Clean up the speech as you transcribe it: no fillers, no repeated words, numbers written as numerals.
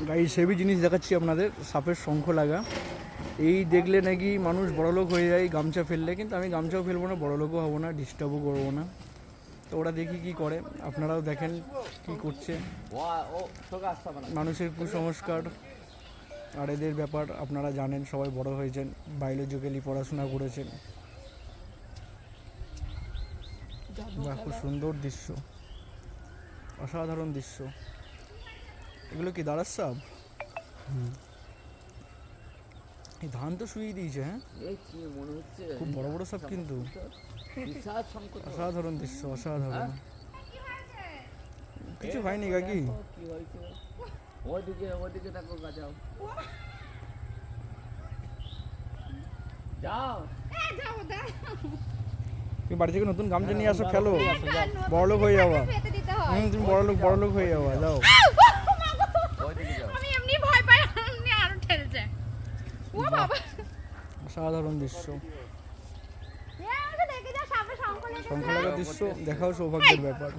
Guys heavy জিনিস দেখাচ্ছি আপনাদের, সাপের শঙ্খ লাগা। এই দেখলে নাকি মানুষ বড়লোক হয়ে যায় গামছা ফেললে, কিন্তু আমি গামছাও ফেলবো না, বড়লোকও হবো না, ডিস্টার্বও করবো না। তো ওরা দেখি কি করে, আপনারাও দেখেন কি করছে। মানুষের কুসংস্কার আর এদের ব্যাপার আপনারা জানেন, সবাই বড় হয়েছেন, বায়োলজিক্যালি পড়াশোনা করেছেন। বাহ, খুব সুন্দর দৃশ্য, অসাধারণ দৃশ্য। এগুলো কি দাঁড়ার সাপ? এই ধান তো শুয়ে দিয়েছে। হ্যাঁ, খুব বড় বড় সাপ কিন্তু, অসাধারণ দৃশ্য, অসাধারণ। কিছু হয়নি কাকি, তুমি বাড়ি থেকে নতুন গামছা নিয়ে আসো, খেলো, বড়লোক হয়ে যাওয়া। তুমি বড়লোক হয়ে যাওয়া, যাও। অসাধারণ দৃশ্য, শঙ্খ লাগার দৃশ্য দেখাও সৌভাগ্যের ব্যাপার।